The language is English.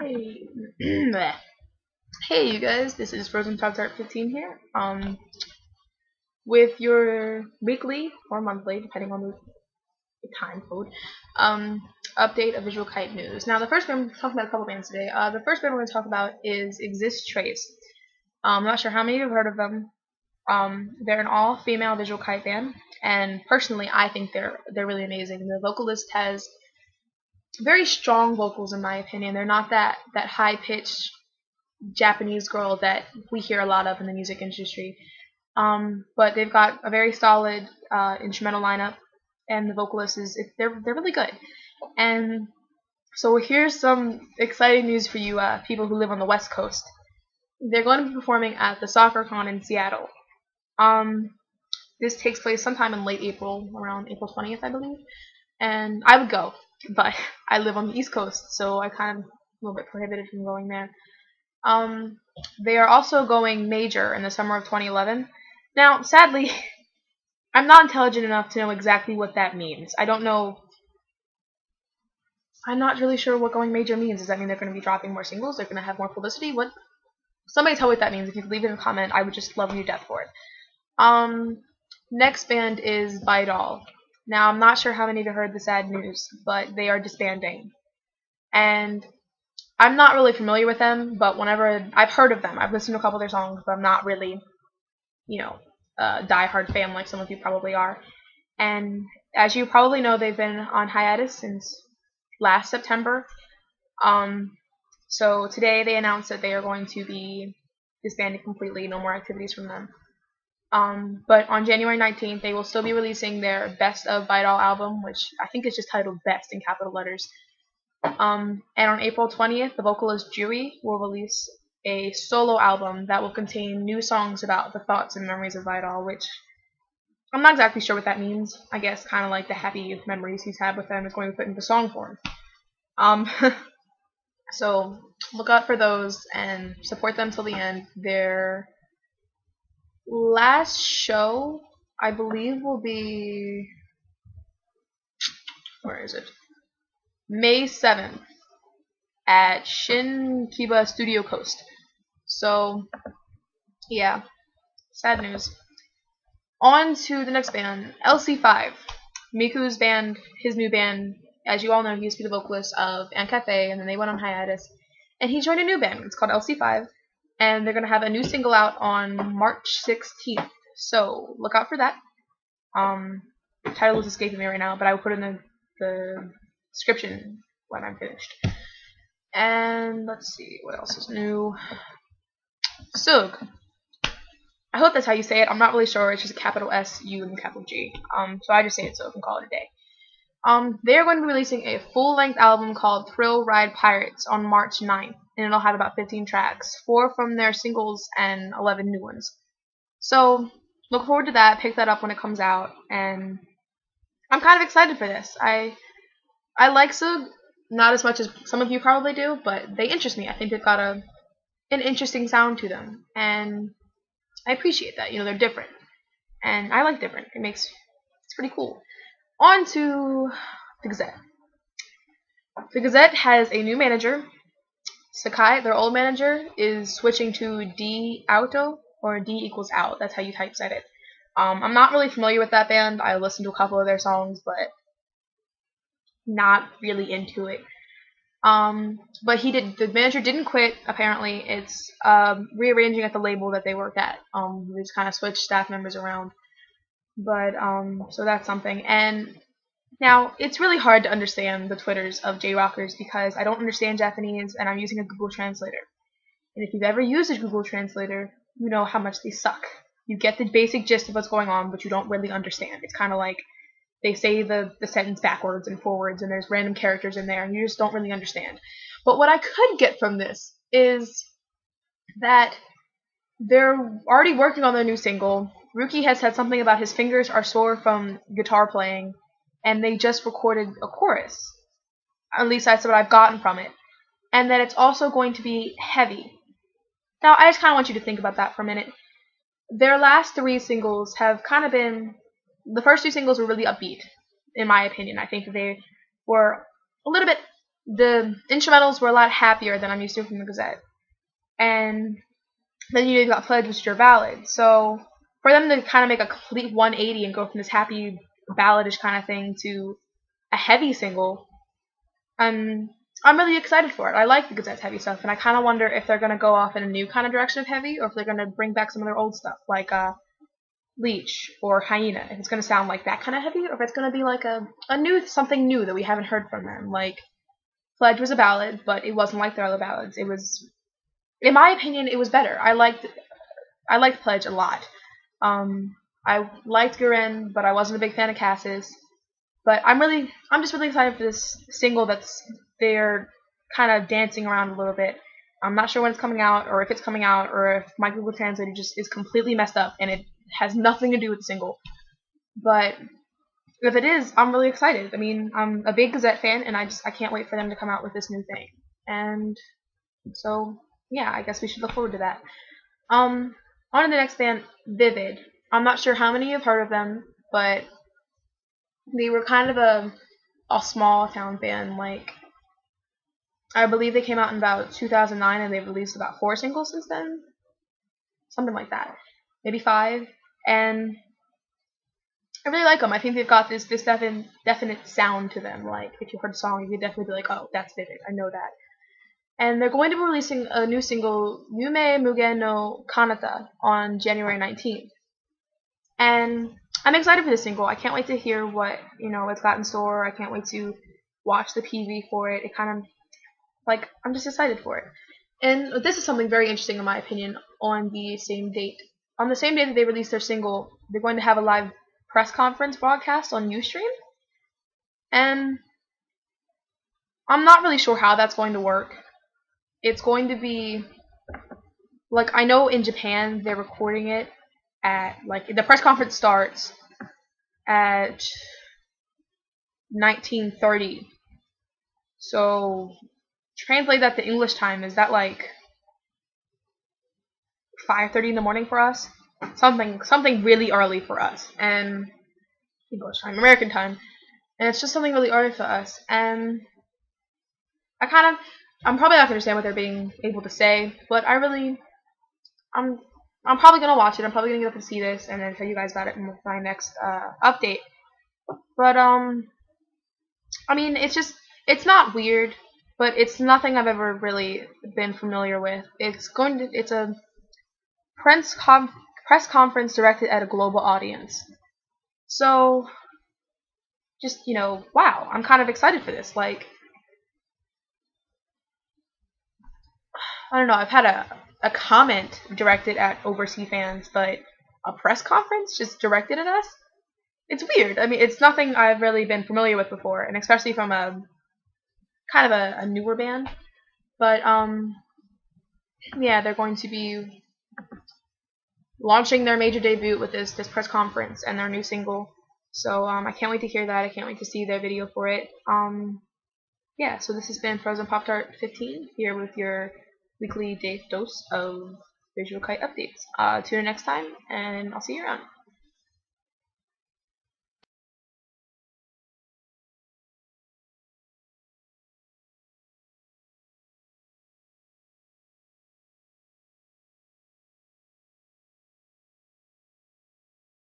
Hey, hey you guys, this is Frozen Top Tart 15 here, with your weekly or monthly, depending on the time code, update of Visual Kite news. Now, the first band, we're talking about a couple bands today. The first band we're going to talk about is Exist Trace. I'm not sure how many of you have heard of them. They're an all-female Visual Kite band, and personally, I think they're really amazing. The vocalist has very strong vocals, in my opinion. They're not that high-pitched Japanese girl that we hear a lot of in the music industry. But they've got a very solid instrumental lineup, and the vocalist they're really good. And so here's some exciting news for you people who live on the West Coast. They're going to be performing at the SoccerCon in Seattle. This takes place sometime in late April, around April 20th, I believe. And I would go, but I live on the East Coast, so I kind of a little bit prohibited from going there. They are also going major in the summer of 2011. Now, sadly, I'm not intelligent enough to know exactly what that means. I don't know. I'm not really sure what going major means. Does that mean they're going to be dropping more singles? They're going to have more publicity? What? Somebody tell me what that means. If you could leave it in a comment, I would just love you to death for it. Next band is Vidoll. Now, I'm not sure how many of you heard the sad news, but they are disbanding. And I'm not really familiar with them, but whenever I've heard of them, I've listened to a couple of their songs, but I'm not really, a die-hard fan like some of you probably are. And as you probably know, they've been on hiatus since last September. So today they announced that they are going to be disbanded completely, no more activities from them. But on January 19th, they will still be releasing their Best of Vidoll album, which I think is just titled Best in capital letters. And on April 20th, the vocalist Yume will release a solo album that will contain new songs about the thoughts and memories of Vidoll, which I'm not exactly sure what that means. I guess kind of like the happy memories he's had with them is going to be put into song form. So look out for those and support them till the end. Their last show, I believe, will be, where is it? May 7th at Shinkiba Studio Coast. So, yeah, sad news. On to the next band, Lc5. Miku's band, his new band. As you all know, he used to be the vocalist of Cafe, and then they went on hiatus. And he joined a new band. It's called Lc5, and they're going to have a new single out on March 16th. So, look out for that. The title is escaping me right now, but I will put it in the description when I'm finished. And let's see, what else is new? SuG. I hope that's how you say it. I'm not really sure. It's just a capital S, U, and a capital G. So I just say it SuG and call it a day. They're going to be releasing a full-length album called Thrill Ride Pirates on March 9th, and it'll have about 15 tracks, 4 from their singles and 11 new ones. So look forward to that. Pick that up when it comes out, and I'm kind of excited for this. I like SuG, not as much as some of you probably do, but they interest me. I think they've got an interesting sound to them, and I appreciate that. They're different, and I like different. It's pretty cool. On to the Gazette. The Gazette has a new manager. Sakai, their old manager, is switching to D Auto, or D equals out. That's how you typeset it. I'm not really familiar with that band. I listened to a couple of their songs, but not really into it. But the manager didn't quit, apparently. It's rearranging at the label that they work at. We just kind of switched staff members around. But, so that's something. And now, it's really hard to understand the Twitters of SRJrockers because I don't understand Japanese and I'm using a Google Translator. And if you've ever used a Google Translator, you know how much they suck. You get the basic gist of what's going on, but you don't really understand. It's kind of like they say the sentence backwards and forwards, and there's random characters in there, and you just don't really understand. But what I could get from this is that they're already working on their new single. Ruki has said something about his fingers are sore from guitar playing, and they just recorded a chorus. At least that's what I've gotten from it. And that it's also going to be heavy. Now, I just kind of want you to think about that for a minute. Their last 3 singles have kind of been... The first 2 singles were really upbeat, in my opinion. I think that they were a little bit the instrumentals were a lot happier than I'm used to from the Gazette. And then you've got Pledge, which are ballads. So for them to kind of make a complete 180 and go from this happy balladish kind of thing to a heavy single, I'm really excited for it. I like the Gazette's heavy stuff, and I kind of wonder if they're going to go off in a new kind of direction of heavy, or if they're going to bring back some of their old stuff, like Leech or Hyena, if it's going to sound like that kind of heavy, or if it's going to be like a new, something new that we haven't heard from them. Like, Pledge was a ballad, but it wasn't like their other ballads. It was, in my opinion, it was better. I liked Pledge a lot. I liked Guren, but I wasn't a big fan of Cassis. But I'm just really excited for this single they're kind of dancing around a little bit. I'm not sure when it's coming out, or if it's coming out, or if my Google Translator just is completely messed up and it has nothing to do with the single. But if it is, I'm really excited. I mean, I'm a big Gazette fan, and I can't wait for them to come out with this new thing. And so, yeah, I guess we should look forward to that. On to the next band, Vivid. I'm not sure how many have heard of them, but they were kind of a small town band. Like, I believe they came out in about 2009, and they've released about 4 singles since then, something like that, maybe 5. And I really like them. I think they've got this definite sound to them. Like, if you heard the song, you could definitely be like, oh, that's Vivid. I know that. And they're going to be releasing a new single, Yume Mugen no Kanata, on January 19th. And I'm excited for this single. I can't wait to hear what, it's got in store. I can't wait to watch the PV for it. It kind of, like, I'm just excited for it. And this is something very interesting in my opinion on the same date. On the same day that they released their single, they're going to have a live press conference broadcast on Ustream. And I'm not really sure how that's going to work. It's going to be, like, I know in Japan they're recording it at, like, the press conference starts at 1930. So translate that to English time. Is that like 5:30 in the morning for us? Something really early for us. And English time, American time. And it's just something really early for us. And I'm probably not going to understand what they're being able to say, but I'm probably going to watch it. I'm probably going to get up and see this and then tell you guys about it in my next update. But, I mean, it's not weird, but it's nothing I've ever really been familiar with. It's a press conference directed at a global audience. So, just, wow, I'm kind of excited for this. Like, I don't know, I've had a comment directed at overseas fans, but a press conference just directed at us? It's weird. I mean, it's nothing I've really been familiar with before, and especially from a kind of a newer band. But, yeah, they're going to be launching their major debut with this press conference and their new single. So, I can't wait to hear that. I can't wait to see their video for it. Yeah, so this has been Frozen Pop-Tart 15 here with your weekly dose of Visual Kite updates. Tune in next time, and I'll see you around.